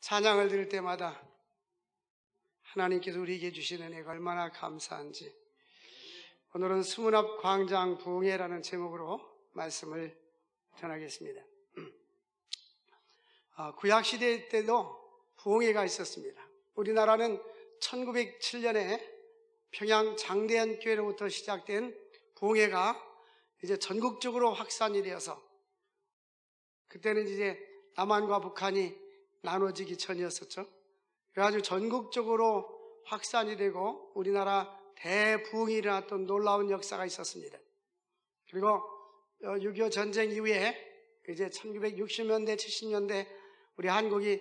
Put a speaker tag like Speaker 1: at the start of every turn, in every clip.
Speaker 1: 찬양을 들을 때마다 하나님께서 우리에게 주시는 은혜가 얼마나 감사한지, 오늘은 수문 앞 광장 부흥회라는 제목으로 말씀을 전하겠습니다. 구약시대 때도 부흥회가 있었습니다. 우리나라는 1907년에 평양 장대현 교회로부터 시작된 부흥회가 이제 전국적으로 확산이 되어서, 그때는 이제 남한과 북한이 나눠지기 전이었었죠. 그래가지고 전국적으로 확산이 되고 우리나라 대부흥이 일어났던 놀라운 역사가 있었습니다. 그리고 6.25 전쟁 이후에 이제 1960년대, 70년대 우리 한국이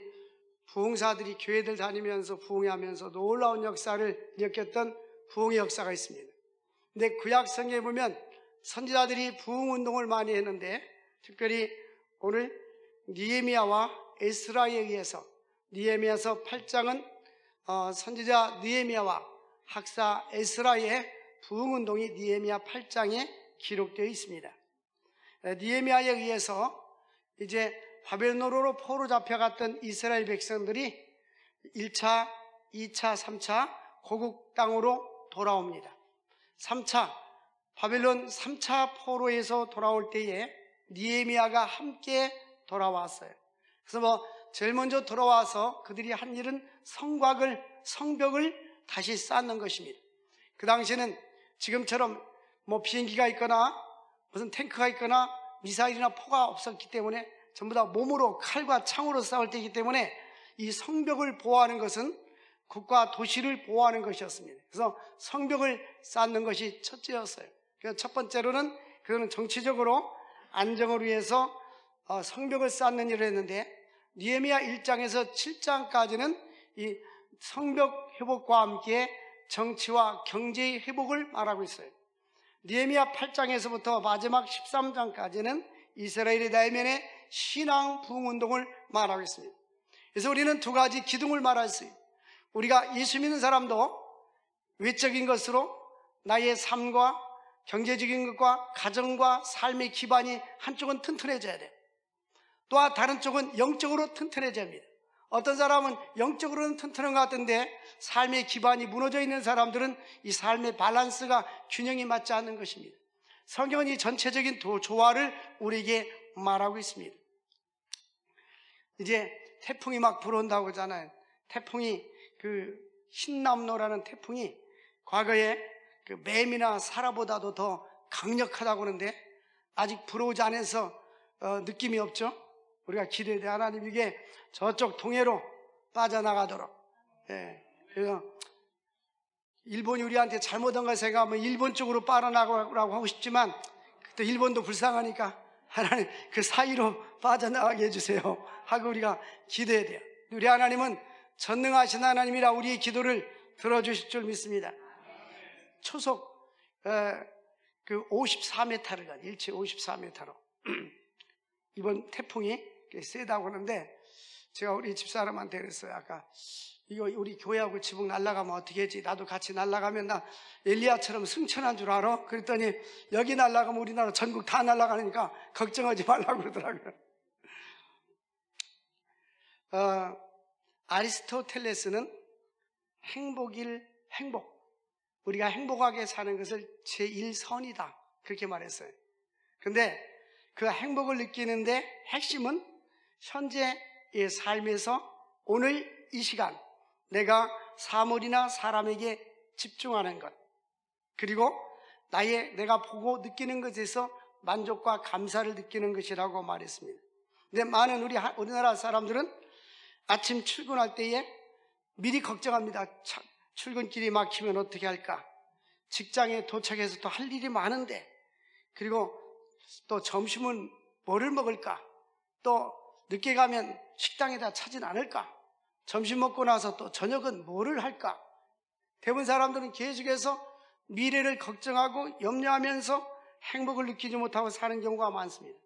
Speaker 1: 부흥사들이 교회들 다니면서 부흥하면서 놀라운 역사를 일으켰던 부흥의 역사가 있습니다. 근데 구약 성경에 보면 선지자들이 부흥운동을 많이 했는데, 특별히 오늘 느헤미야와 에스라에 의해서, 느헤미야서 8장은 선지자 느헤미야와 학사 에스라의 부흥운동이 느헤미야 8장에 기록되어 있습니다. 느헤미야에 의해서 이제 바벨론으로 포로 잡혀갔던 이스라엘 백성들이 1차, 2차, 3차 고국 땅으로 돌아옵니다. 3차 바벨론 3차 포로에서 돌아올 때에 느헤미야가 함께 돌아왔어요. 그래서 제일 먼저 돌아와서 그들이 한 일은 성벽을 다시 쌓는 것입니다. 그 당시에는 지금처럼 비행기가 있거나 무슨 탱크가 있거나 미사일이나 포가 없었기 때문에 전부 다 몸으로 칼과 창으로 싸울 때이기 때문에 이 성벽을 보호하는 것은 국가 도시를 보호하는 것이었습니다. 그래서 성벽을 쌓는 것이 첫째였어요. 그래서 첫 번째로는 그거는 정치적으로 안정을 위해서 성벽을 쌓는 일을 했는데, 느헤미야 1장에서 7장까지는 이 성벽 회복과 함께 정치와 경제의 회복을 말하고 있어요. 느헤미야 8장에서부터 마지막 13장까지는 이스라엘의 내면의 신앙 부흥운동을 말하고 있습니다. 그래서 우리는 두 가지 기둥을 말할 수 있어요. 우리가 예수 믿는 사람도 외적인 것으로 나의 삶과 경제적인 것과 가정과 삶의 기반이 한쪽은 튼튼해져야 돼요. 또 다른 쪽은 영적으로 튼튼해져야 합니다. 어떤 사람은 영적으로는 튼튼한 것 같은데 삶의 기반이 무너져 있는 사람들은 이 삶의 밸런스가 균형이 맞지 않는 것입니다. 성경은 이 전체적인 조화를 우리에게 말하고 있습니다. 이제 태풍이 막 불어온다고 하잖아요. 태풍이 흰남노라는 태풍이 과거에 매미나 사라보다도 더 강력하다고 하는데 아직 불어오지 않아서 느낌이 없죠. 우리가 기대해야 돼. 하나님 이게 저쪽 동해로 빠져나가도록. 그래서 일본이 우리한테 잘못한 걸 생각하면 일본 쪽으로 빠져나가라고 하고 싶지만, 그때 일본도 불쌍하니까 하나님 그 사이로 빠져나가게 해주세요 하고 우리가 기대해야 돼요. 우리 하나님은 전능하신 하나님이라 우리의 기도를 들어주실 줄 믿습니다. 초속 54m를 간 일체 54m로 이번 태풍이 세다고 하는데, 제가 우리 집사람한테 그랬어요. 아까 이거 우리 교회하고 지붕 날아가면 어떻게 하지? 나도 같이 날아가면 나 엘리야처럼 승천한 줄 알아? 그랬더니 여기 날아가면 우리나라 전국 다 날아가니까 걱정하지 말라고 그러더라고요. 아리스토텔레스는 행복, 우리가 행복하게 사는 것을 제1선이다 그렇게 말했어요. 그런데 그 행복을 느끼는데 핵심은 현재의 삶에서 오늘 이 시간 내가 사물이나 사람에게 집중하는 것, 그리고 내가 보고 느끼는 것에서 만족과 감사를 느끼는 것이라고 말했습니다. 근데 많은 우리나라 사람들은 아침 출근할 때에 미리 걱정합니다. 출근길이 막히면 어떻게 할까? 직장에 도착해서 또 할 일이 많은데, 그리고 또 점심은 뭐를 먹을까? 또 늦게 가면 식당에다 차진 않을까? 점심 먹고 나서 또 저녁은 뭐를 할까? 대부분 사람들은 계속해서 미래를 걱정하고 염려하면서 행복을 느끼지 못하고 사는 경우가 많습니다.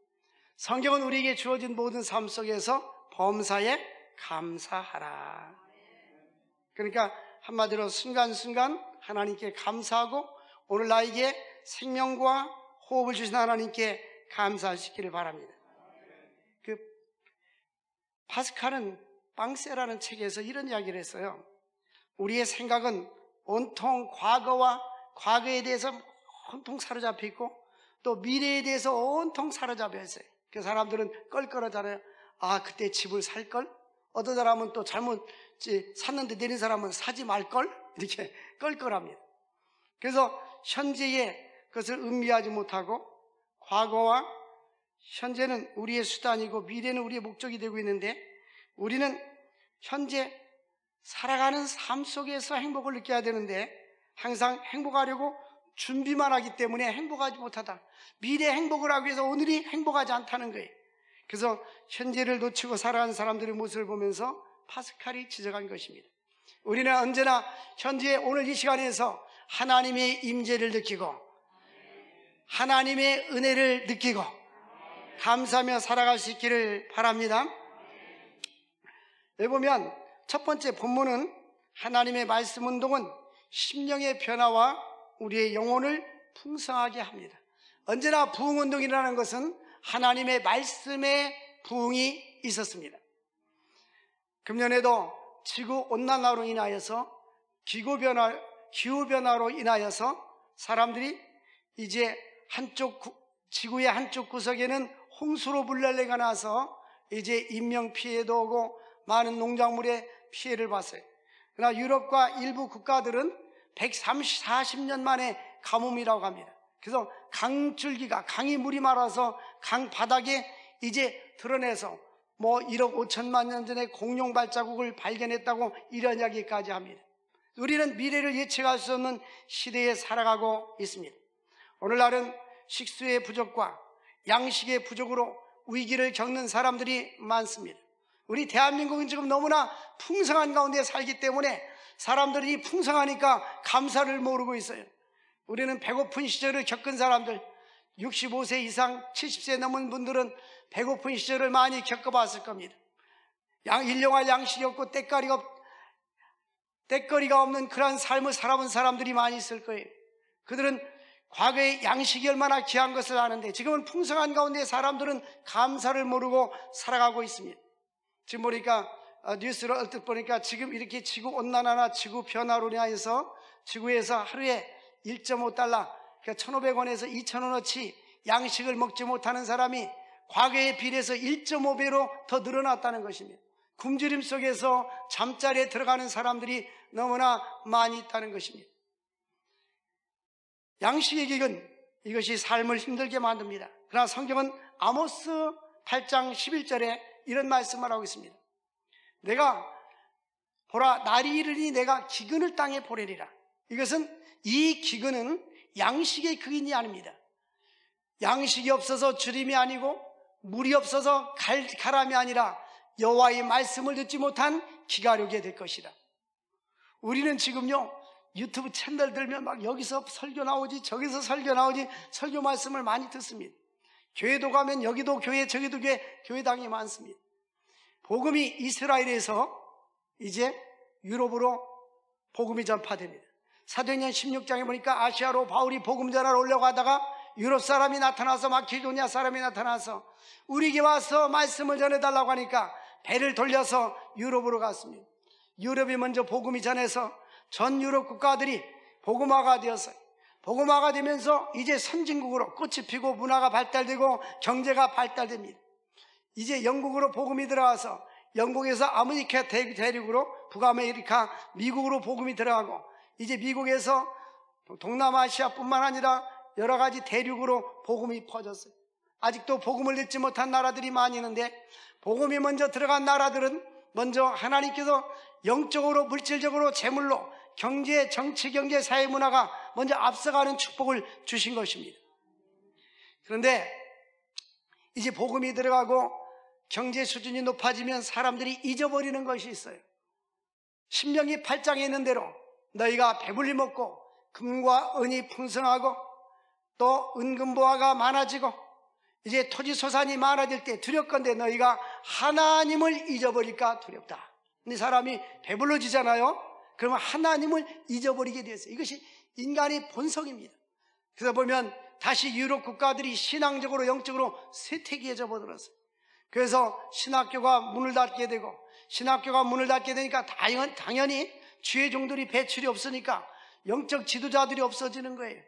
Speaker 1: 성경은 우리에게 주어진 모든 삶 속에서 범사에 감사하라. 그러니까 한마디로 순간순간 하나님께 감사하고 오늘 나에게 생명과 호흡을 주신 하나님께 감사하시기를 바랍니다. 파스칼은 빵세라는 책에서 이런 이야기를 했어요. 우리의 생각은 온통 과거에 대해서 온통 사로잡혀 있고 또 미래에 대해서 온통 사로잡혀 있어요. 그 사람들은 껄껄하잖아요. 아, 그때 집을 살걸? 어떤 사람은 또 잘못 샀는데 내린 사람은 사지 말걸? 이렇게 껄껄합니다. 그래서 현재의 것을 음미하지 못하고 과거와 현재는 우리의 수단이고 미래는 우리의 목적이 되고 있는데, 우리는 현재 살아가는 삶 속에서 행복을 느껴야 되는데 항상 행복하려고 준비만 하기 때문에 행복하지 못하다. 미래 행복을 하기 위해서 오늘이 행복하지 않다는 거예요. 그래서 현재를 놓치고 살아가는 사람들의 모습을 보면서 파스칼이 지적한 것입니다. 우리는 언제나 현재 오늘 이 시간에서 하나님의 임재를 느끼고 하나님의 은혜를 느끼고 감사하며 살아갈 수 있기를 바랍니다. 여기 보면 첫 번째 본문은 하나님의 말씀 운동은 심령의 변화와 우리의 영혼을 풍성하게 합니다. 언제나 부흥운동이라는 것은 하나님의 말씀의 부흥이 있었습니다. 금년에도 지구온난화로 인하여서 기후변화로 인하여서 사람들이 이제 지구의 한쪽 구석에는 홍수로 물난리가 나서 이제 인명피해도 오고 많은 농작물에 피해를 봤어요. 그러나 유럽과 일부 국가들은 140년 만에 가뭄이라고 합니다. 그래서 강이 물이 말아서 강 바닥에 이제 드러내서 1억 5천만 년 전에 공룡 발자국을 발견했다고 이런 이야기까지 합니다. 우리는 미래를 예측할 수 없는 시대에 살아가고 있습니다. 오늘날은 식수의 부족과 양식의 부족으로 위기를 겪는 사람들이 많습니다. 우리 대한민국은 지금 너무나 풍성한 가운데 살기 때문에 사람들이 풍성하니까 감사를 모르고 있어요. 우리는 배고픈 시절을 겪은 사람들, 65세 이상 70세 넘은 분들은 배고픈 시절을 많이 겪어봤을 겁니다. 일용할 양식이 없고 때거리가 없는 그러한 삶을 살아본 사람들이 많이 있을 거예요. 그들은 과거에 양식이 얼마나 귀한 것을 아는데 지금은 풍성한 가운데 사람들은 감사를 모르고 살아가고 있습니다. 지금 보니까 뉴스를 얼핏 보니까 지금 이렇게 지구온난화나 지구변화로 인하여서 지구에서 하루에 1.5달러, 그러니까 1,500원에서 2,000원어치 양식을 먹지 못하는 사람이 과거에 비례해서 1.5배로 더 늘어났다는 것입니다. 굶주림 속에서 잠자리에 들어가는 사람들이 너무나 많이 있다는 것입니다. 양식의 기근, 이것이 삶을 힘들게 만듭니다. 그러나 성경은 아모스 8장 11절에 이런 말씀을 하고 있습니다. 보라, 날이 이르니 내가 기근을 땅에 보내리라. 이것은 이 기근은 양식의 기근이 아닙니다. 양식이 없어서 주림이 아니고 물이 없어서 가람이 아니라 여호와의 말씀을 듣지 못한 기가력이 될 것이다. 우리는 지금요 유튜브 채널 들면 막 여기서 설교 나오지 저기서 설교 나오지 설교 말씀을 많이 듣습니다. 교회도 가면 여기도 교회 저기도 교회당이 많습니다. 복음이 이스라엘에서 이제 유럽으로 복음이 전파됩니다. 사도행전 16장에 보니까 아시아로 바울이 복음 전하러 오려고 하다가 유럽 사람이 나타나서 마케도니아 사람이 나타나서 우리에게 와서 말씀을 전해달라고 하니까 배를 돌려서 유럽으로 갔습니다. 유럽이 먼저 복음이 전해서 전 유럽 국가들이 복음화가 되었어요. 복음화가 되면서 이제 선진국으로 꽃이 피고 문화가 발달되고 경제가 발달됩니다. 이제 영국으로 복음이 들어와서 영국에서 아메리카 대륙으로 북아메리카 미국으로 복음이 들어가고 이제 미국에서 동남아시아뿐만 아니라 여러 가지 대륙으로 복음이 퍼졌어요. 아직도 복음을 듣지 못한 나라들이 많이 있는데 복음이 먼저 들어간 나라들은 먼저 하나님께서 영적으로 물질적으로 재물로 경제, 정치, 경제, 사회, 문화가 먼저 앞서가는 축복을 주신 것입니다. 그런데 이제 복음이 들어가고 경제 수준이 높아지면 사람들이 잊어버리는 것이 있어요. 신명기 8장에 있는 대로 너희가 배불리 먹고 금과 은이 풍성하고 또 은금보화가 많아지고 이제 토지소산이 많아질 때 두렵건대 너희가 하나님을 잊어버릴까 두렵다. 근데 사람이 배불러지잖아요. 그러면 하나님을 잊어버리게 되었어요. 이것이 인간의 본성입니다. 그래서 보면 다시 유럽 국가들이 신앙적으로 영적으로 쇠퇴기에 접어들었어요. 그래서 신학교가 문을 닫게 되고, 신학교가 문을 닫게 되니까 당연히 주의 종들이 배출이 없으니까 영적 지도자들이 없어지는 거예요.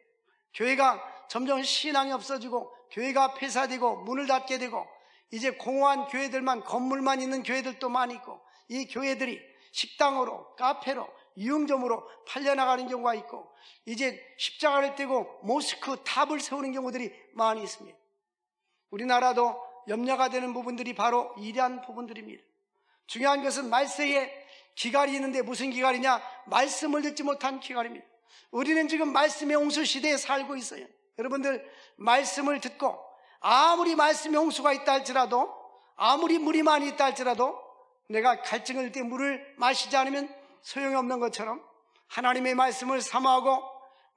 Speaker 1: 교회가 점점 신앙이 없어지고 교회가 폐사되고 문을 닫게 되고, 이제 공허한 교회들만, 건물만 있는 교회들도 많이 있고, 이 교회들이 식당으로, 카페로, 유흥점으로 팔려나가는 경우가 있고, 이제 십자가를 떼고 모스크 탑을 세우는 경우들이 많이 있습니다. 우리나라도 염려가 되는 부분들이 바로 이러한 부분들입니다. 중요한 것은 말세에 기갈이 있는데 무슨 기갈이냐? 말씀을 듣지 못한 기갈입니다. 우리는 지금 말씀의 홍수 시대에 살고 있어요. 여러분들, 말씀을 듣고 아무리 말씀의 홍수가 있다 할지라도, 아무리 물이 많이 있다 할지라도 내가 갈증을 때 물을 마시지 않으면 소용이 없는 것처럼 하나님의 말씀을 사모하고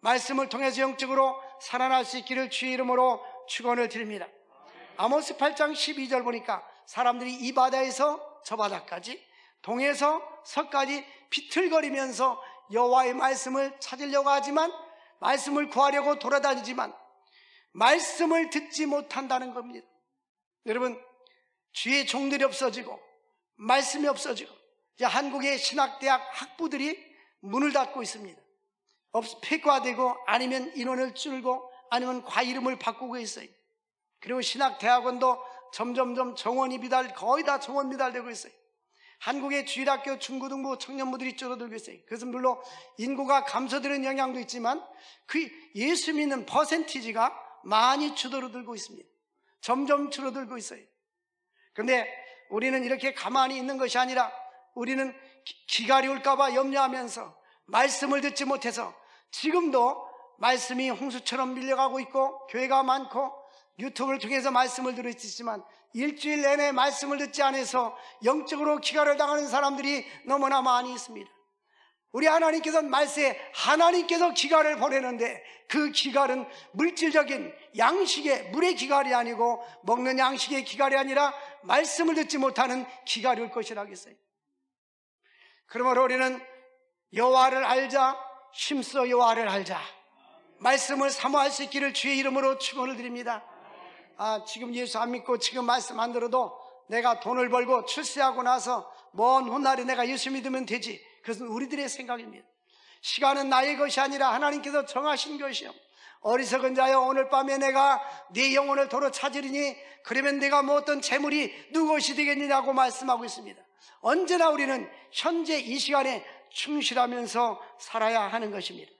Speaker 1: 말씀을 통해서 영적으로 살아날 수 있기를 주의 이름으로 축원을 드립니다. 아모스 8장 12절 보니까 사람들이 이 바다에서 저 바다까지, 동에서 서까지 비틀거리면서 여호와의 말씀을 찾으려고 하지만, 말씀을 구하려고 돌아다니지만 말씀을 듣지 못한다는 겁니다. 여러분, 주의 종들이 없어지고 말씀이 없어지고, 이제 한국의 신학대학 학부들이 문을 닫고 있습니다. 폐과되고, 아니면 인원을 줄고, 아니면 과이름을 바꾸고 있어요. 그리고 신학대학원도 점점점 정원 미달, 거의 다 정원 미달되고 있어요. 한국의 주일학교 중고등부 청년부들이 줄어들고 있어요. 그래서 물론 인구가 감소되는 영향도 있지만 그 예수 믿는 퍼센티지가 많이 줄어들고 있습니다. 점점 줄어들고 있어요. 그런데 우리는 이렇게 가만히 있는 것이 아니라, 우리는 기갈이 올까봐 염려하면서 말씀을 듣지 못해서 지금도 말씀이 홍수처럼 밀려가고 있고, 교회가 많고 유튜브를 통해서 말씀을 들을 수 있지만 일주일 내내 말씀을 듣지 않아서 영적으로 기갈을 당하는 사람들이 너무나 많이 있습니다. 우리 하나님께서는 말세에 하나님께서 기갈을 보내는데, 그 기갈은 물질적인 양식의 물의 기갈이 아니고, 먹는 양식의 기갈이 아니라 말씀을 듣지 못하는 기갈이 올 것이라고 했어요. 그러므로 우리는 여호와를 알자, 힘써 여호와를 알자, 말씀을 사모할 수 있기를 주의 이름으로 축원을 드립니다. 지금 예수 안 믿고 지금 말씀 안 들어도 내가 돈을 벌고 출세하고 나서 먼 훗날에 내가 예수 믿으면 되지, 그것은 우리들의 생각입니다. 시간은 나의 것이 아니라 하나님께서 정하신 것이요, 어리석은 자여, 오늘 밤에 내가 네 영혼을 도로 찾으리니 그러면 내가 뭐 어떤 재물이 누구것이 되겠느냐고 말씀하고 있습니다. 언제나 우리는 현재 이 시간에 충실하면서 살아야 하는 것입니다.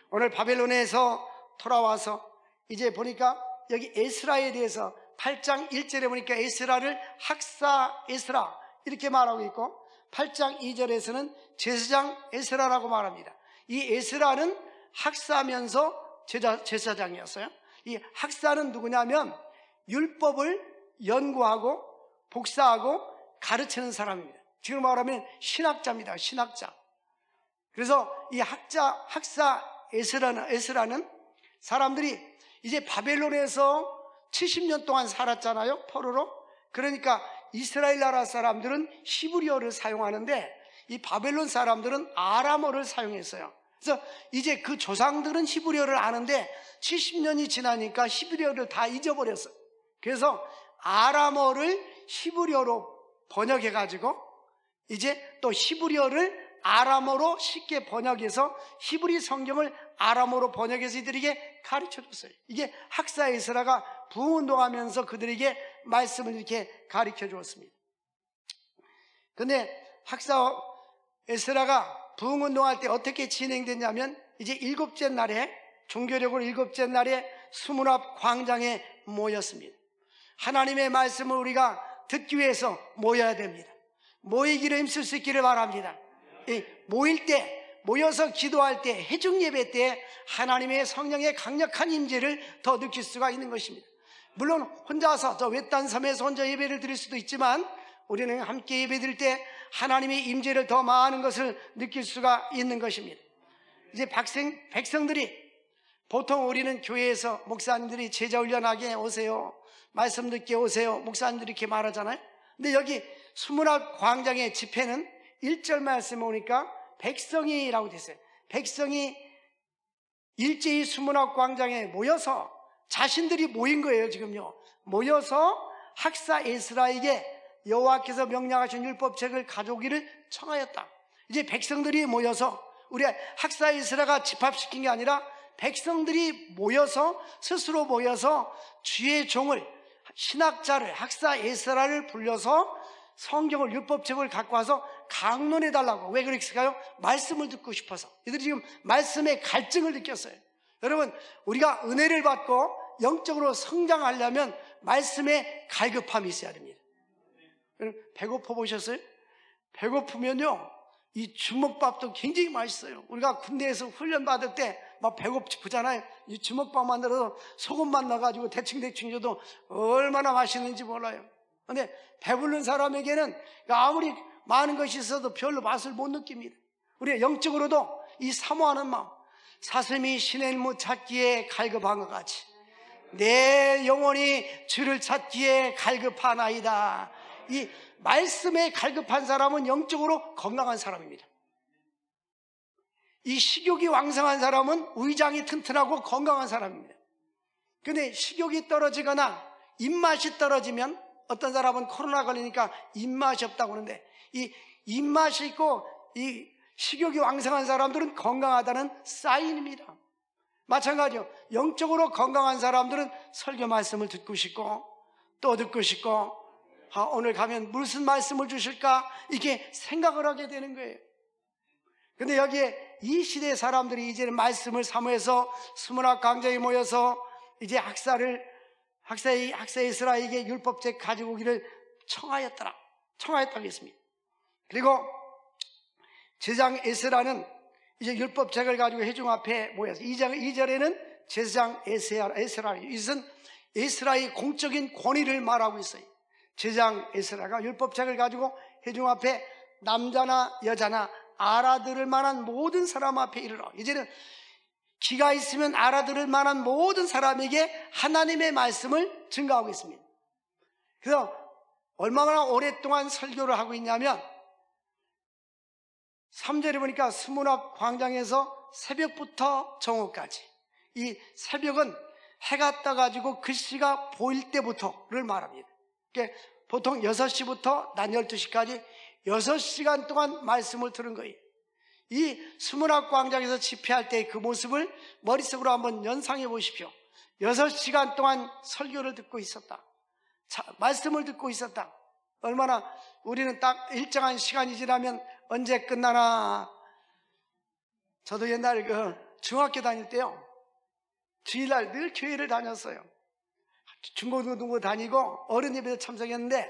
Speaker 1: 오늘 바벨론에서 돌아와서 이제 보니까 여기 에스라에 대해서 8장 1절에 보니까 에스라를 학사 에스라 이렇게 말하고 있고, 8장 2절에서는 제사장 에스라라고 말합니다. 이 에스라는 학사면서 제사장이었어요. 이 학사는 누구냐면 율법을 연구하고 복사하고 가르치는 사람입니다. 지금 말하면 신학자입니다. 신학자. 그래서 이 학사 에스라는 사람들이 이제 바벨론에서 70년 동안 살았잖아요, 포로로. 그러니까 이스라엘 나라 사람들은 히브리어를 사용하는데 이 바벨론 사람들은 아람어를 사용했어요. 그래서 이제 그 조상들은 히브리어를 아는데 70년이 지나니까 히브리어를 다 잊어버렸어요. 그래서 아람어를 히브리어로 번역해가지고 이제 또 히브리어를 아람어로 쉽게 번역해서 히브리 성경을 아람어로 번역해서 이들에게 가르쳐줬어요. 이게 학사 에스라가 부흥운동하면서 그들에게 말씀을 이렇게 가르쳐 주었습니다. 그런데 학사 에스라가 부흥운동할 때 어떻게 진행됐냐면, 이제 일곱째 날에, 종교적으로 일곱째 날에 수문 앞 광장에 모였습니다. 하나님의 말씀을 우리가 듣기 위해서 모여야 됩니다. 모이기를 힘쓸 수 있기를 바랍니다. 모일 때, 모여서 기도할 때, 회중 예배 때 하나님의 성령의 강력한 임재를 더 느낄 수가 있는 것입니다. 물론 혼자서 저 외딴 섬에서 혼자 예배를 드릴 수도 있지만, 우리는 함께 예배 드릴 때 하나님의 임재를 더 많은 것을 느낄 수가 있는 것입니다. 이제 백성들이, 보통 우리는 교회에서 목사님들이 제자 훈련하게 오세요, 말씀 듣게 오세요, 목사님들이 이렇게 말하잖아요. 근데 여기 수문 앞 광장의 집회는 1절 말씀에 오니까 백성이라고 됐어요. 백성이 일제히 수문 앞 광장에 모여서, 자신들이 모인 거예요. 지금요, 모여서 학사 에스라에게 여호와께서 명령하신 율법책을 가져오기를 청하였다. 이제 백성들이 모여서, 우리 학사 에스라가 집합시킨 게 아니라 백성들이 모여서, 스스로 모여서 주의 종을, 신학자를, 학사 에스라를 불려서 성경을, 율법책을 갖고 와서 강론해 달라고. 왜 그랬을까요? 말씀을 듣고 싶어서. 이들이 지금 말씀의 갈증을 느꼈어요. 여러분, 우리가 은혜를 받고 영적으로 성장하려면 말씀에 갈급함이 있어야 됩니다. 배고파 보셨어요? 배고프면요, 이 주먹밥도 굉장히 맛있어요. 우리가 군대에서 훈련 받을 때 막 배고프잖아요. 이 주먹밥 만들어서 소금만 넣어가지고 대충 줘도 얼마나 맛있는지 몰라요. 근데 배부른 사람에게는 아무리 많은 것이 있어도 별로 맛을 못 느낍니다. 우리가 영적으로도 이 사모하는 마음, 사슴이 신의 무 찾기에 갈급한 것 같이 내 영혼이 주를 찾기에 갈급하나이다. 이 말씀에 갈급한 사람은 영적으로 건강한 사람입니다. 이 식욕이 왕성한 사람은 위장이 튼튼하고 건강한 사람입니다. 근데 식욕이 떨어지거나 입맛이 떨어지면, 어떤 사람은 코로나 걸리니까 입맛이 없다고 하는데, 이 입맛이 있고 이 식욕이 왕성한 사람들은 건강하다는 사인입니다. 마찬가지로 영적으로 건강한 사람들은 설교 말씀을 듣고 싶고 또 듣고 싶고, 오늘 가면 무슨 말씀을 주실까 이렇게 생각을 하게 되는 거예요. 근데 여기에 이 시대 사람들이 이제는 말씀을 사모해서 스무나 강자에 모여서 이제 학사 에스라에게 율법책 가지고 오기를 청하였다고 했습니다. 그리고 제사장 에스라는 이제 율법책을 가지고 회중 앞에 모여서 2절에는 제사장 에스라, 이것은 에스라의 공적인 권위를 말하고 있어요. 제사장 에스라가 율법책을 가지고 회중 앞에 남자나 여자나 알아들을 만한 모든 사람 앞에 이르러, 이제는 귀가 있으면 알아들을 만한 모든 사람에게 하나님의 말씀을 증거하고 있습니다. 그래서 얼마나 오랫동안 설교를 하고 있냐면 3절에 보니까 스무나 광장에서 새벽부터 정오까지, 이 새벽은 해가 떠가지고 글씨가 보일 때부터를 말합니다. 그러니까 보통 6시부터 낮 12시까지 6시간 동안 말씀을 들은 거예요. 이 스무나 광장에서 집회할 때 그 모습을 머릿속으로 한번 연상해 보십시오. 6시간 동안 설교를 듣고 있었다. 말씀을 듣고 있었다. 얼마나, 우리는 딱 일정한 시간이 지나면 언제 끝나나. 저도 옛날에 중학교 다닐 때요, 주일날 늘 교회를 다녔어요. 중고등부 다니고 어른 예배에 참석했는데,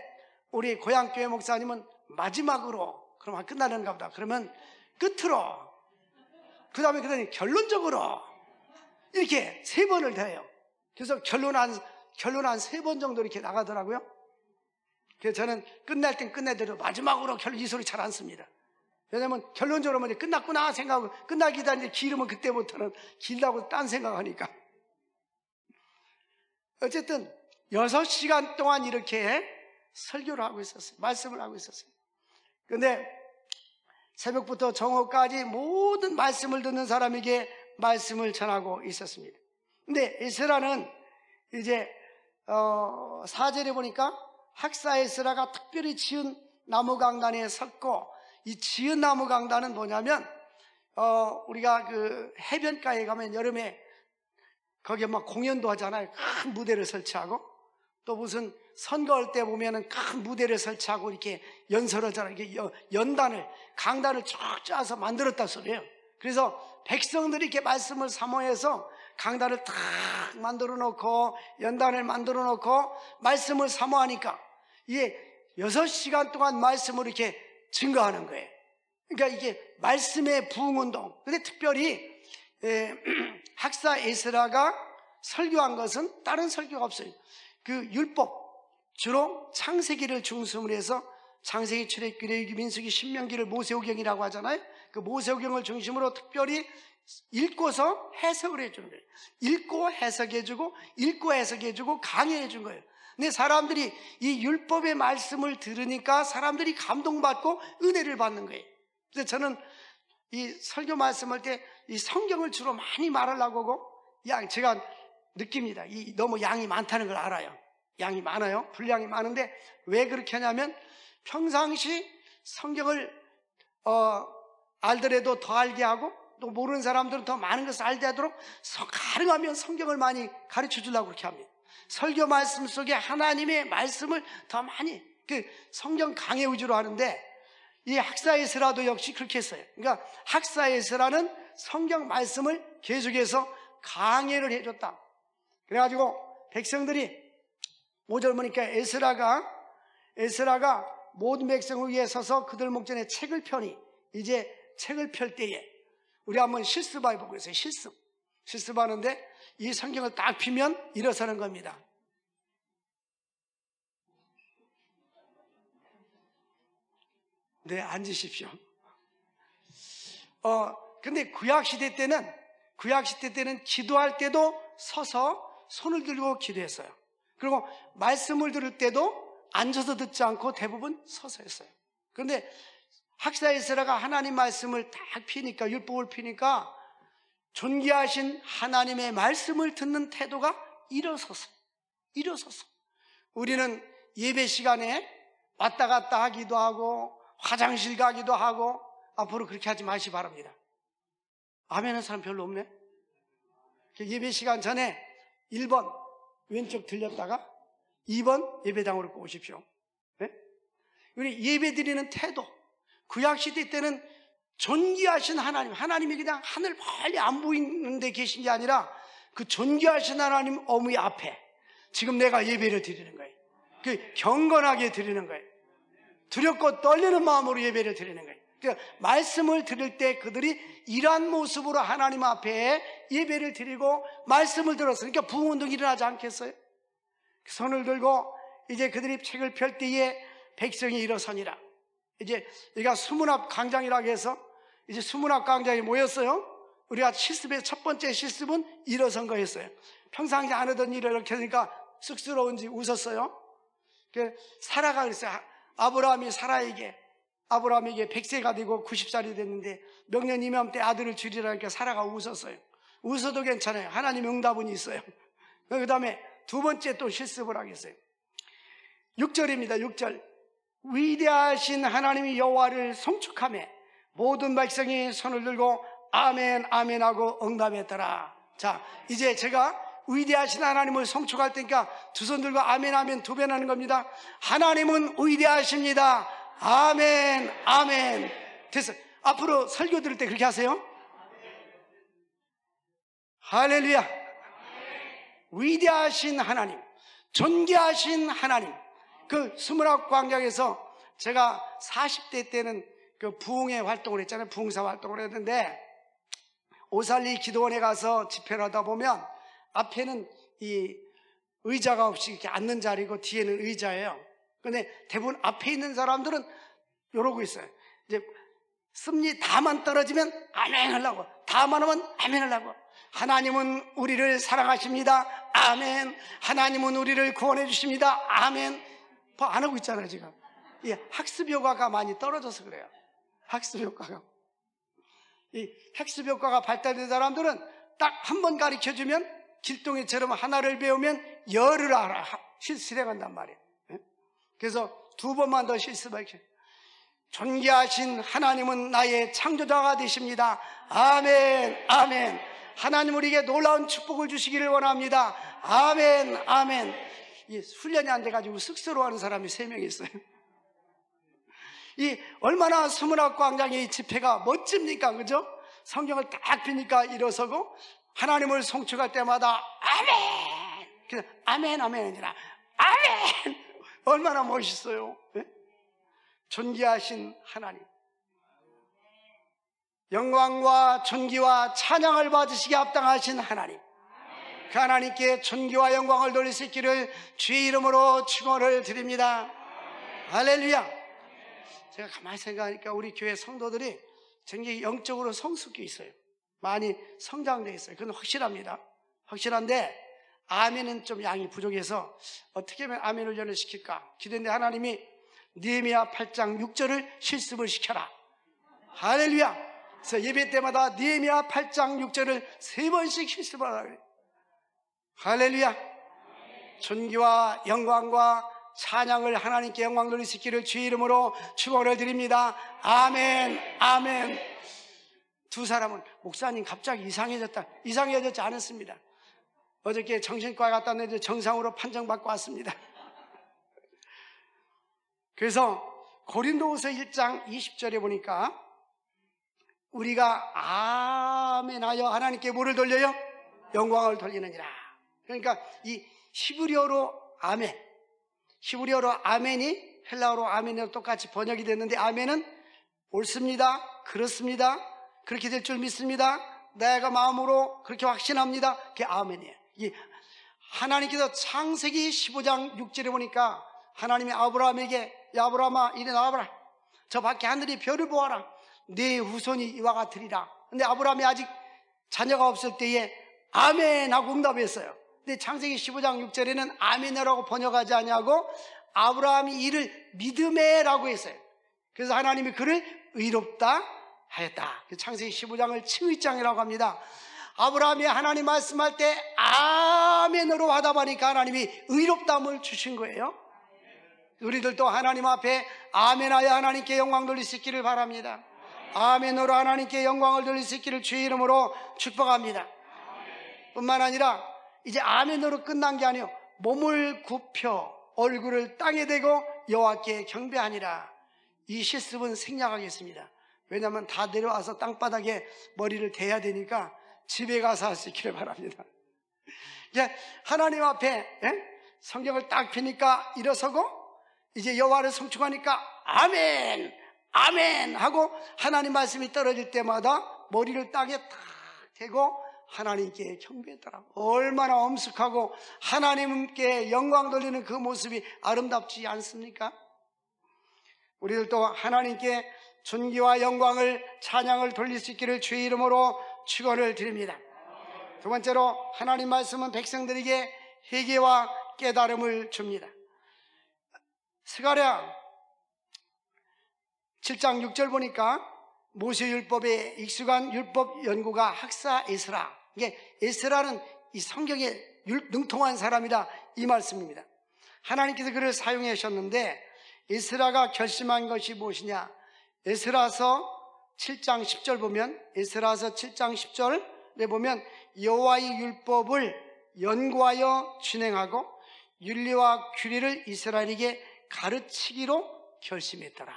Speaker 1: 우리 고향교회 목사님은 마지막으로, 그럼 끝나는가 보다. 그러면 끝으로, 그 다음에 결론적으로 이렇게 3번을 더 해요. 그래서 결론 한 3번 정도 이렇게 나가더라고요. 그래서 저는 끝날 땐 끝내더라도 마지막으로 이 소리 잘 안 씁니다. 왜냐면 결론적으로 먼저 끝났구나 생각하고, 끝날 기다리는데 길으면 그때부터는 길다고 딴 생각하니까. 어쨌든 6시간 동안 이렇게 설교를 하고 있었어요. 말씀을 하고 있었어요. 근데 새벽부터 정오까지 모든 말씀을 듣는 사람에게 말씀을 전하고 있었습니다. 근데 에스라는 이제 4절에 보니까 학사 에스라가 특별히 지은 나무 강단에 섰고, 이 지은 나무 강단은 뭐냐면 우리가 그 해변가에 가면 여름에 거기에 막 공연도 하잖아요. 큰 무대를 설치하고, 또 무슨 선거할 때 보면은 큰 무대를 설치하고 이렇게 연설하잖아요. 이게 연단을, 강단을 쭉 짜서 만들었다 소리예요. 그래서 백성들이 이렇게 말씀을 사모해서 강단을 탁 만들어 놓고 연단을 만들어 놓고 말씀을 사모하니까 이게 6시간 동안 말씀을 이렇게 증거하는 거예요. 그러니까 이게 말씀의 부흥운동. 근데 특별히 학사 에스라가 설교한 것은 다른 설교가 없어요. 그 율법, 주로 창세기를 중심으로 해서 창세기, 출애굽기, 레위기, 민수기, 신명기를 모세오경이라고 하잖아요. 그 모세오경을 중심으로 특별히 읽고서 해석을 해주는 거예요. 읽고 해석해주고, 읽고 해석해주고, 강의해준 거예요. 근데 사람들이 이 율법의 말씀을 들으니까 사람들이 감동받고 은혜를 받는 거예요. 그래서 저는 이 설교 말씀할 때 이 성경을 주로 많이 말하려고 하고, 제가 느낍니다. 너무 양이 많다는 걸 알아요. 양이 많아요. 분량이 많은데 왜 그렇게 하냐면 평상시 성경을 알더라도 더 알게 하고 또 모르는 사람들은 더 많은 것을 알게 하도록 가능하면 성경을 많이 가르쳐 주려고 그렇게 합니다. 설교 말씀 속에 하나님의 말씀을 더 많이 성경 강해 위주로 하는데 이 학사에서라도 역시 그렇게 했어요. 그러니까 학사에서라는 성경 말씀을 계속해서 강해를 해줬다. 그래가지고 백성들이 5절 보니까 에스라가 모든 백성을 위해 서서 그들 목전에 책을 펴니 이제 책을 펼 때에 우리 한번 실습해 보고 있어요. 실습하는데 이 성경을 딱 피면 일어서는 겁니다. 네, 앉으십시오. 근데 구약시대 때는 기도할 때도 서서 손을 들고 기도했어요. 그리고 말씀을 들을 때도 앉아서 듣지 않고 대부분 서서 했어요. 그런데 학사에스라가 하나님 말씀을 딱 피니까, 율법을 피니까 존귀하신 하나님의 말씀을 듣는 태도가 일어서서 우리는 예배 시간에 왔다 갔다 하기도 하고 화장실 가기도 하고 앞으로 그렇게 하지 마시기 바랍니다. 아멘 하는 사람 별로 없네. 예배 시간 전에 1번 왼쪽 들렸다가 2번 예배당으로 꼭 오십시오. 네? 우리 예배 드리는 태도, 구약시대 때는 존귀하신 하나님이 그냥 하늘 멀리 안 보이는 데 계신 게 아니라 그 존귀하신 하나님 어머니 앞에 지금 내가 예배를 드리는 거예요. 그 경건하게 드리는 거예요. 두렵고 떨리는 마음으로 예배를 드리는 거예요. 그러니까 말씀을 들을 때 그들이 이러한 모습으로 하나님 앞에 예배를 드리고 말씀을 들었어요. 그러니까 부흥운동이 일어나지 않겠어요? 손을 들고 이제 그들이 책을 펼 때에 백성이 일어서니라. 이제 우리가 수문학 강장이라고 해서 이제 수문학 강장이 모였어요. 우리가 실습의 첫 번째 실습은 일어선 거였어요. 평상시 안 하던 일을 이렇게 하니까 쑥스러운지 웃었어요. 사라가 그랬어요. 아브라함에게 100세가 되고 90살이 됐는데 명년 이맘때 아들을 주리라니까 사라가 웃었어요. 웃어도 괜찮아요. 하나님 응답은 있어요. 그 다음에 두 번째 또 실습을 하겠어요. 6절입니다. 6절. 위대하신 하나님이 여호와를 송축하며 모든 백성이 손을 들고 아멘 아멘 하고 응답했더라. 자, 이제 제가 위대하신 하나님을 송축할 테니까 두 손 들고 아멘 아멘 두 번 하는 겁니다. 하나님은 위대하십니다. 아멘 아멘. 됐어요. 앞으로 설교 들을 때 그렇게 하세요. 할렐루야. 위대하신 하나님, 존귀하신 하나님. 그 수문학 광장에서 제가 40대 때는 그 부흥회 활동을 했잖아요. 부흥사 활동을 했는데 오살리 기도원에 가서 집회를 하다 보면 앞에는 이 의자가 없이 이렇게 앉는 자리고 뒤에는 의자예요. 근데 대부분 앞에 있는 사람들은 이러고 있어요. 이제 습리 다만 떨어지면 아멘 하려고, 다만 하면 아멘 하려고. 하나님은 우리를 사랑하십니다. 아멘. 하나님은 우리를 구원해 주십니다. 아멘. 뭐 안 하고 있잖아요, 지금. 이 학습 효과가 많이 떨어져서 그래요. 학습 효과가. 이 학습 효과가 발달된 사람들은 딱 한 번 가르쳐 주면 길동이처럼 하나를 배우면 열을 알아. 실행한단 말이에요. 그래서 두 번만 더 실습할게요. 존귀하신 하나님은 나의 창조자가 되십니다. 아멘, 아멘. 하나님 우리에게 놀라운 축복을 주시기를 원합니다. 아멘, 아멘. 이 훈련이 안 돼가지고 쑥스러워하는 사람이 3명 있어요. 이 얼마나 수문학 광장의 집회가 멋집니까, 그죠? 성경을 딱 펴니까 일어서고 하나님을 송축할 때마다 아멘. 그냥 아멘, 아멘 아니라 아멘. 얼마나 멋있어요. 네? 존귀하신 하나님, 영광과 존귀와 찬양을 받으시기에 합당하신 하나님, 그 하나님께 존귀와 영광을 돌릴 수 있기를 주의 이름으로 축원을 드립니다. 할렐루야. 제가 가만히 생각하니까 우리 교회 성도들이 굉장히 영적으로 성숙해 있어요. 많이 성장되어 있어요. 그건 확실합니다. 확실한데 아멘은 좀 양이 부족해서 어떻게 하면 아멘을 연결시킬까 기도했는데 하나님이 느헤미야 8장 6절을 실습을 시켜라. 할렐루야. 그래서 예배 때마다 느헤미야 8장 6절을 3번씩 실습하라 그래요. 할렐루야. 존귀와 영광과 찬양을 하나님께 영광 돌릴 수 있기를 주의 이름으로 축원을 드립니다. 아멘. 아멘. 두 사람은 목사님 갑자기 이상해졌지 않았습니다. 어저께 정신과에 갔다 왔는데 정상으로 판정받고 왔습니다. 그래서 고린도후서 1장 20절에 보니까 우리가 아멘하여 하나님께 뭐를 돌려요? 영광을 돌리느니라. 그러니까 이 히브리어로 아멘, 히브리어로 아멘이 헬라어로 아멘이랑 똑같이 번역이 됐는데, 아멘은 옳습니다, 그렇습니다, 그렇게 될 줄 믿습니다, 내가 마음으로 그렇게 확신합니다, 그게 아멘이에요. 하나님께서 창세기 15장 6절에 보니까 하나님이 아브라함에게, 야 아브라함아 이리 나와봐라, 저 밖에 하늘의 별을 보아라, 네 후손이 이와 같으리라. 근데 아브라함이 아직 자녀가 없을 때에 아멘 하고 응답했어요. 근데 창세기 15장 6절에는 아멘이라고 번역하지 아니하고 아브라함이 이를 믿음에라고 했어요. 그래서 하나님이 그를 의롭다 하였다. 창세기 15장을 칭의장이라고 합니다. 아브라함이 하나님 말씀할 때 아멘으로 하다보니까 하나님이 의롭다함을 주신 거예요. 우리들도 하나님 앞에 아멘하여 하나님께 영광 돌릴 수 있기를 바랍니다. 아멘으로 하나님께 영광을 돌릴 수 있기를 주의 이름으로 축복합니다. 뿐만 아니라 이제 아멘으로 끝난 게 아니에요. 몸을 굽혀 얼굴을 땅에 대고 여호와께 경배하니라. 이 실습은 생략하겠습니다. 왜냐하면 다 내려와서 땅바닥에 머리를 대야 되니까 집에 가서 할 수 있기를 바랍니다. 이제 하나님 앞에 성경을 딱 펴니까 일어서고 이제 여호와를 송축하니까 아멘 아멘 하고 하나님 말씀이 떨어질 때마다 머리를 땅에 탁 대고 하나님께 경배했더라고. 얼마나 엄숙하고 하나님께 영광 돌리는 그 모습이 아름답지 않습니까? 우리들도 하나님께 존귀와 영광을, 찬양을 돌릴 수 있기를 주의 이름으로 축원을 드립니다. 두 번째로 하나님 말씀은 백성들에게 회개와 깨달음을 줍니다. 스가랴 7장 6절 보니까 모세율법에 익숙한 율법 연구가 학사 에스라, 이게 에스라는 이 성경에 능통한 사람이다, 이 말씀입니다. 하나님께서 그를 사용하셨는데 에스라가 결심한 것이 무엇이냐? 에스라서 7장 10절 보면, 에스라서 7장 10절에 보면 여호와의 율법을 연구하여 진행하고 윤리와 규례를 이스라엘에게 가르치기로 결심했더라.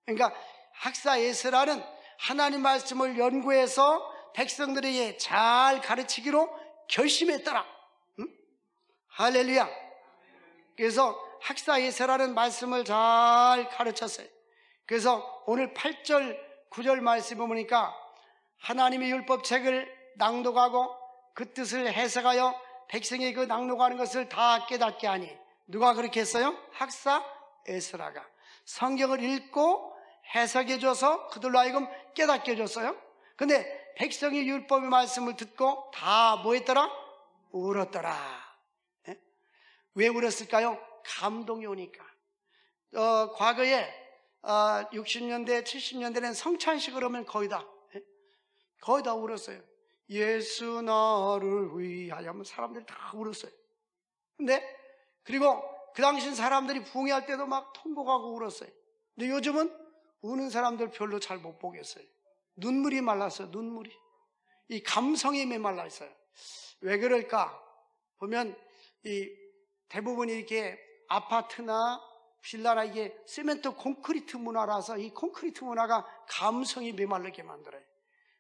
Speaker 1: 그러니까 학사 에스라는 하나님 말씀을 연구해서 백성들에게 잘 가르치기로 결심했더라. 응? 할렐루야. 그래서 학사 에스라는 말씀을 잘 가르쳤어요. 그래서 오늘 8절 9절 말씀을 보니까 하나님의 율법책을 낭독하고 그 뜻을 해석하여 백성이 그 낭독하는 것을 다 깨닫게 하니, 누가 그렇게 했어요? 학사 에스라가 성경을 읽고 해석해줘서 그들로 하여금 깨닫게 해줬어요. 근데 백성이 율법의 말씀을 듣고 다 뭐 했더라? 울었더라. 네? 왜 울었을까요? 감동이 오니까. 과거에 60년대 70년대는 성찬식을 하면 거의 다 울었어요. 예수 나를 위하여 하면 사람들이 다 울었어요. 근데 그리고 그 당시 사람들이 부흥회할 때도 막 통곡하고 울었어요. 근데 요즘은 우는 사람들 별로 잘 못 보겠어요. 눈물이 말랐어요. 눈물이. 이 감성이 메말라 있어요. 왜 그럴까? 보면 이 대부분이 이렇게 아파트나 빌라나 이게 시멘트 콘크리트 문화라서 이 콘크리트 문화가 감성이 메말르게 만들어요.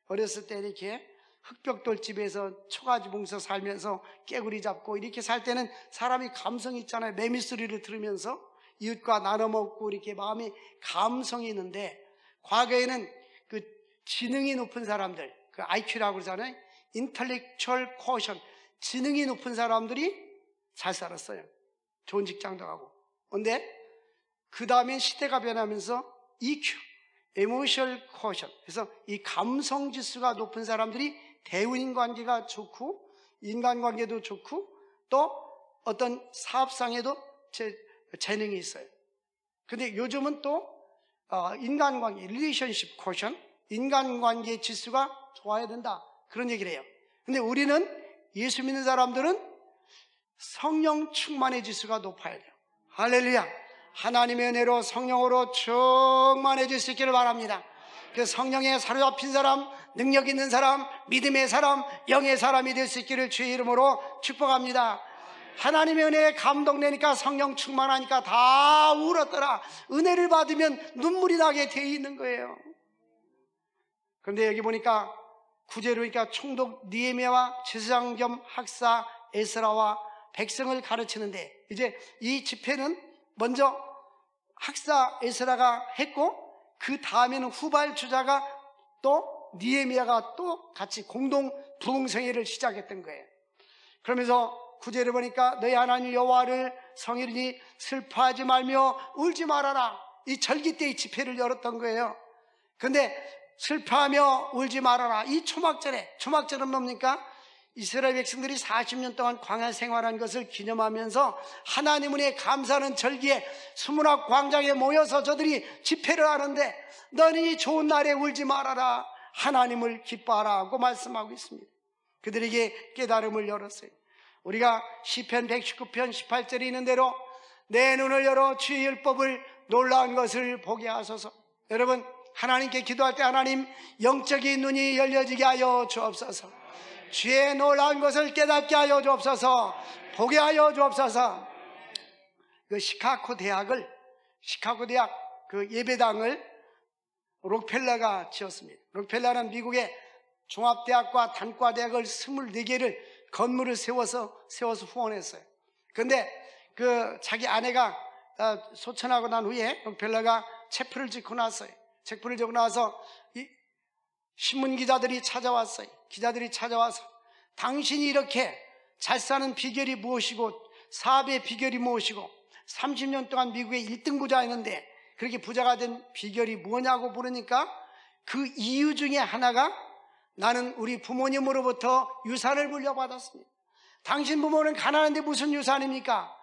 Speaker 1: 어렸을 때 이렇게 흙벽돌집에서 초가지 봉서 살면서 깨구리 잡고 이렇게 살 때는 사람이 감성이 있잖아요. 매미소리를 들으면서 이웃과 나눠 먹고 이렇게 마음이 감성이 있는데, 과거에는 그 지능이 높은 사람들, 그 IQ라고 그러잖아요. 인텔렉츄얼 쿼션, 지능이 높은 사람들이 잘 살았어요. 좋은 직장도 가고. 근데 그 다음에 시대가 변하면서 EQ, 에모셔널 쿼션, 그래서 이 감성 지수가 높은 사람들이 대인관계가 좋고 인간관계도 좋고 또 어떤 사업상에도 재능이 있어요. 근데 요즘은 또 인간관계, 릴레이션십 쿼션, 인간관계 지수가 좋아야 된다, 그런 얘기를 해요. 근데 우리는, 예수 믿는 사람들은 성령 충만해질 수가 높아야 돼요. 할렐루야. 하나님의 은혜로 성령으로 충만해질 수 있기를 바랍니다. 그 성령에 사로잡힌 사람, 능력 있는 사람, 믿음의 사람, 영의 사람이 될 수 있기를 주의 이름으로 축복합니다. 하나님의 은혜에 감동되니까, 성령 충만하니까 다 울었더라. 은혜를 받으면 눈물이 나게 되어 있는 거예요. 그런데 여기 보니까 구제로 보니까 총독 느헤미야와 제사장 겸 학사 에스라와 백성을 가르치는데, 이제 이 집회는 먼저 학사 에스라가 했고, 그 다음에는 후발주자가 또 느헤미야가 또 같이 공동 부흥성회를 시작했던 거예요. 그러면서 구제를 보니까 너희 하나님 여호와를 성일이니 슬퍼하지 말며 울지 말아라. 이 절기 때 이 집회를 열었던 거예요. 그런데 슬퍼하며 울지 말아라. 이 초막절은 뭡니까? 이스라엘 백성들이 40년 동안 광야 생활한 것을 기념하면서 하나님 은혜에 감사하는 절기에 수문학 광장에 모여서 저들이 집회를 하는데, 너희 좋은 날에 울지 말아라. 하나님을 기뻐하라고 말씀하고 있습니다. 그들에게 깨달음을 열었어요. 우리가 시편 119편 18절에 있는 대로 내 눈을 열어 주의 율법을 놀라운 것을 보게 하소서. 여러분, 하나님께 기도할 때 하나님 영적인 눈이 열려지게 하여 주옵소서. 주의 놀라운 것을 깨닫게 하여 주옵소서. 보게 하여 주옵소서. 그 시카고 대학 그 예배당을 록펠러가 지었습니다. 록펠러는 미국의 종합대학과 단과대학을 24개를 건물을 세워서 후원했어요. 그런데 그 자기 아내가 소천하고 난 후에 록펠러가 책표를 짓고 났어요. 책표를 짓고 나서 신문 기자들이 찾아왔어요. 기자들이 찾아와서 당신이 이렇게 잘 사는 비결이 무엇이고 사업의 비결이 무엇이고 30년 동안 미국의 1등 부자였는데 그렇게 부자가 된 비결이 뭐냐고 물으니까 그 이유 중에 하나가 나는 우리 부모님으로부터 유산을 물려받았습니다. 당신 부모는 가난한데 무슨 유산입니까?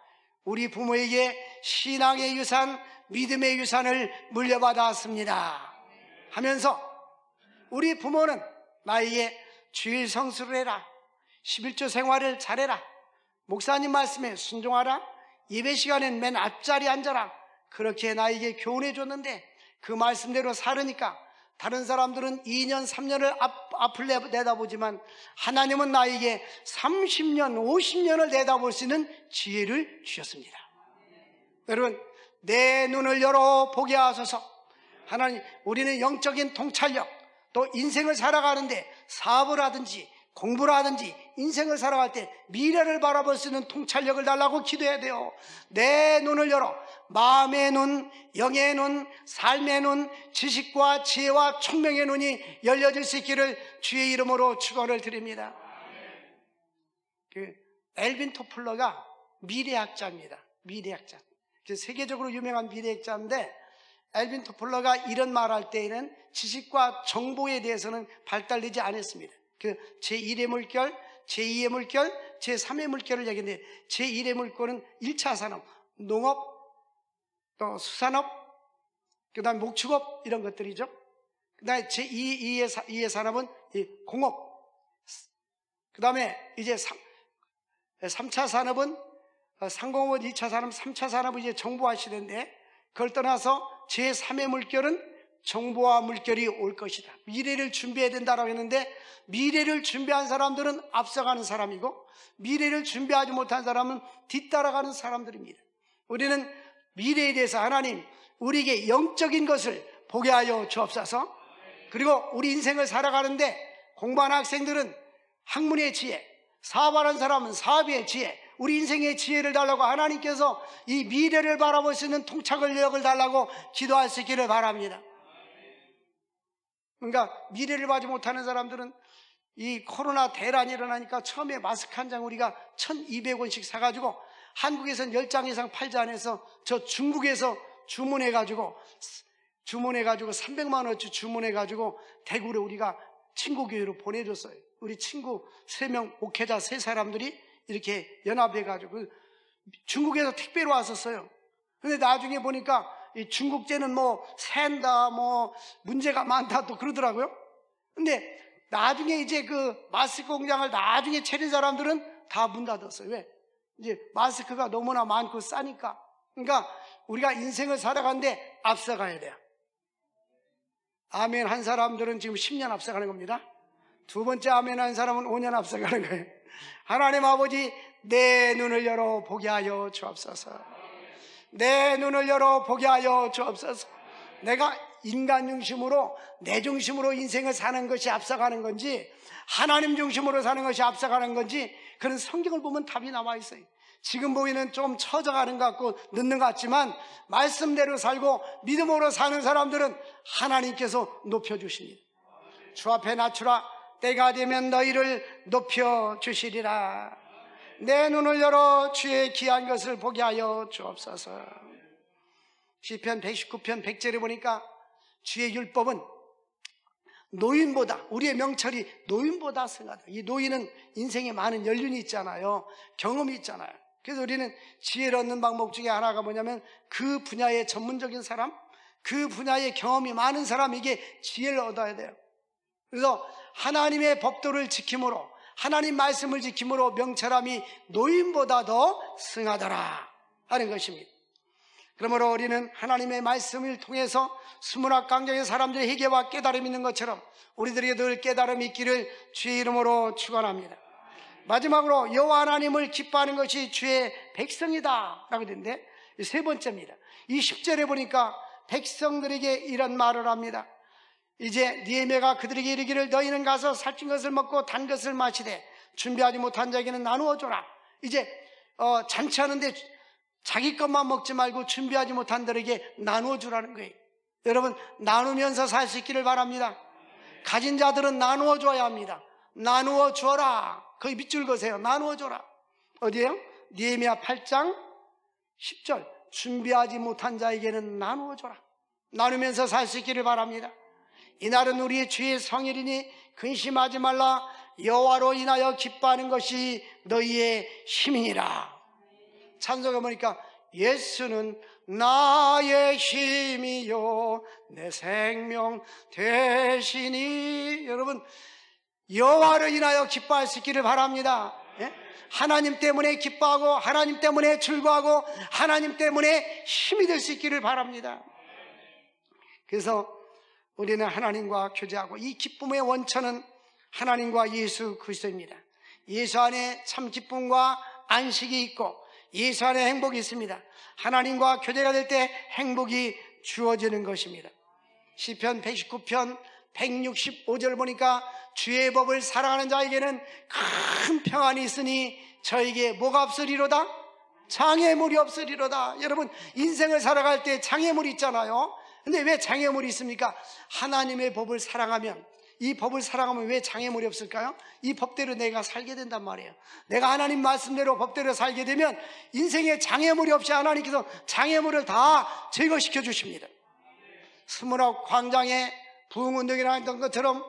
Speaker 1: 우리 부모에게 신앙의 유산, 믿음의 유산을 물려받았습니다 하면서 우리 부모는 나에게 주일 성수를 해라, 11조 생활을 잘해라, 목사님 말씀에 순종하라, 예배 시간엔 맨 앞자리에 앉아라, 그렇게 나에게 교훈해 줬는데 그 말씀대로 살으니까 다른 사람들은 2년 3년을 앞을 내다보지만 하나님은 나에게 30년 50년을 내다볼 수 있는 지혜를 주셨습니다. 여러분, 내 눈을 열어 보게 하소서. 하나님, 우리는 영적인 통찰력, 또 인생을 살아가는데 사업을 하든지 공부를 하든지 인생을 살아갈 때 미래를 바라볼 수 있는 통찰력을 달라고 기도해야 돼요. 내 눈을 열어 마음의 눈, 영의 눈, 삶의 눈, 지식과 지혜와 총명의 눈이 열려질 수 있기를 주의 이름으로 축원을 드립니다. 그 엘빈 토플러가 미래학자입니다. 미래학자. 세계적으로 유명한 미래학자인데 엘빈 토플러가 이런 말할 때에는 지식과 정보에 대해서는 발달되지 않았습니다. 그 제1의 물결, 제2의 물결, 제3의 물결을 얘기했는데 제1의 물결은 1차 산업, 농업, 또 수산업, 그 다음에 목축업 이런 것들이죠. 그 다음에 제2의 산업은 공업, 그 다음에 이제 3차 산업은 상공업, 2차 산업, 3차 산업은 이제 정보화 시대인데 그걸 떠나서 제3의 물결은 정보와 물결이 올 것이다. 미래를 준비해야 된다라고 했는데 미래를 준비한 사람들은 앞서가는 사람이고 미래를 준비하지 못한 사람은 뒤따라가는 사람들입니다. 우리는 미래에 대해서 하나님 우리에게 영적인 것을 보게 하여 주옵소서. 그리고 우리 인생을 살아가는데 공부하는 학생들은 학문의 지혜, 사업하는 사람은 사업의 지혜, 우리 인생의 지혜를 달라고 하나님께서 이 미래를 바라볼 수 있는 통찰력을 달라고 기도할 수 있기를 바랍니다. 그러니까 미래를 보지 못하는 사람들은 이 코로나 대란이 일어나니까 처음에 마스크 한 장 우리가 1200원씩 사가지고 한국에서는 10장 이상 팔지 않아서 저 중국에서 주문해가지고 300만 원어치 주문해가지고 대구로 우리가 친구 교회로 보내줬어요. 우리 친구 3명 목회자 3사람들이 이렇게 연합해가지고 중국에서 택배로 왔었어요. 근데 나중에 보니까 이 중국제는 뭐 샌다, 뭐 문제가 많다 또 그러더라고요. 근데 나중에 이제 그 마스크 공장을 나중에 차린 사람들은 다 문 닫았어요. 왜? 이제 마스크가 너무나 많고 싸니까. 그러니까 우리가 인생을 살아가는데 앞서가야 돼요. 아멘 한 사람들은 지금 10년 앞서가는 겁니다. 두 번째 아멘 한 사람은 5년 앞서가는 거예요. 하나님 아버지, 내 눈을 열어 보게 하여 주옵소서. 내 눈을 열어 보게 하여 주옵소서. 내가 인간 중심으로, 내 중심으로 인생을 사는 것이 앞서가는 건지, 하나님 중심으로 사는 것이 앞서가는 건지, 그런 성경을 보면 답이 나와 있어요. 지금 보이는 좀 처져가는 것 같고 늦는 것 같지만 말씀대로 살고 믿음으로 사는 사람들은 하나님께서 높여주십니다. 주 앞에 낮추라. 때가 되면 너희를 높여주시리라. 내 눈을 열어 주의 귀한 것을 보게 하여 주옵소서. 시편 119편 100절에 보니까 주의 율법은 노인보다, 우리의 명철이 노인보다 승하다. 이 노인은 인생에 많은 연륜이 있잖아요. 경험이 있잖아요. 그래서 우리는 지혜를 얻는 방법 중에 하나가 뭐냐면 그 분야의 전문적인 사람, 그 분야의 경험이 많은 사람에게 지혜를 얻어야 돼요. 그래서 하나님의 법도를 지킴으로, 하나님 말씀을 지킴으로 명철함이 노인보다 더 승하더라 하는 것입니다. 그러므로 우리는 하나님의 말씀을 통해서 수문학 강정의 사람들의 회개와 깨달음이 있는 것처럼 우리들에게 늘 깨달음이 있기를 주의 이름으로 축원합니다. 마지막으로 여호와 하나님을 기뻐하는 것이 주의 백성이다 라고 되는데, 세 번째입니다. 이 10절에 보니까 백성들에게 이런 말을 합니다. 이제 느헤미야가 그들에게 이르기를 너희는 가서 살찐 것을 먹고 단 것을 마시되 준비하지 못한 자에게는 나누어 줘라. 이제 잔치하는데 자기 것만 먹지 말고 준비하지 못한 자들에게 나누어 주라는 거예요. 여러분, 나누면서 살 수 있기를 바랍니다. 가진 자들은 나누어 줘야 합니다. 나누어 줘라. 거기 밑줄 그으세요. 나누어 줘라. 어디에요? 느헤미야 8장 10절. 준비하지 못한 자에게는 나누어 줘라. 나누면서 살 수 있기를 바랍니다. 이날은 우리의 주의 성일이니 근심하지 말라. 여호와로 인하여 기뻐하는 것이 너희의 힘이니라. 찬송에 보니까 예수는 나의 힘이요 내 생명 되시니. 여러분, 여호와로 인하여 기뻐할 수 있기를 바랍니다. 예? 하나님 때문에 기뻐하고 하나님 때문에 즐거워하고 하나님 때문에 힘이 될 수 있기를 바랍니다. 그래서 우리는 하나님과 교제하고, 이 기쁨의 원천은 하나님과 예수 그리스도입니다. 예수 안에 참 기쁨과 안식이 있고 예수 안에 행복이 있습니다. 하나님과 교제가 될 때 행복이 주어지는 것입니다. 시편 119편 165절 보니까 주의 법을 사랑하는 자에게는 큰 평안이 있으니 저에게 뭐가 없으리로다? 장애물이 없으리로다. 여러분, 인생을 살아갈 때 장애물이 있잖아요. 근데 왜 장애물이 있습니까? 하나님의 법을 사랑하면, 이 법을 사랑하면 왜 장애물이 없을까요? 이 법대로 내가 살게 된단 말이에요. 내가 하나님 말씀대로 법대로 살게 되면 인생에 장애물이 없이 하나님께서 장애물을 다 제거시켜 주십니다. 스물아홉 광장의 부흥운동이라 했던 것처럼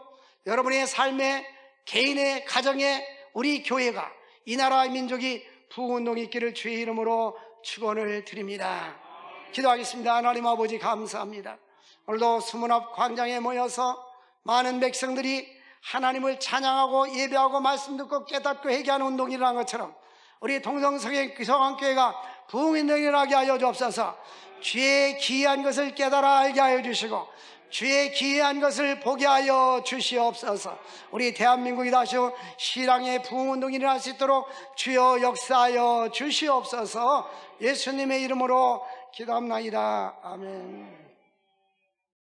Speaker 1: 여러분의 삶에, 개인의 가정에, 우리 교회가, 이 나라의 민족이 부흥운동이 있기를 주의 이름으로 축원을 드립니다. 기도하겠습니다. 하나님 아버지, 감사합니다. 오늘도 스물아홉 광장에 모여서 많은 백성들이 하나님을 찬양하고 예배하고 말씀 듣고 깨닫고 회개하는 운동이라는 것처럼 우리 동성성의 성황교회가 부흥운동이라게 하여 주옵소서. 주의 기이한 것을 깨달아 알게 하여 주시고 주의 기이한 것을 보게 하여 주시옵소서. 우리 대한민국이 다시 신앙의 부흥운동이 일어날 수 있도록 주여 역사하여 주시옵소서. 예수님의 이름으로 기도합나이다. 아멘.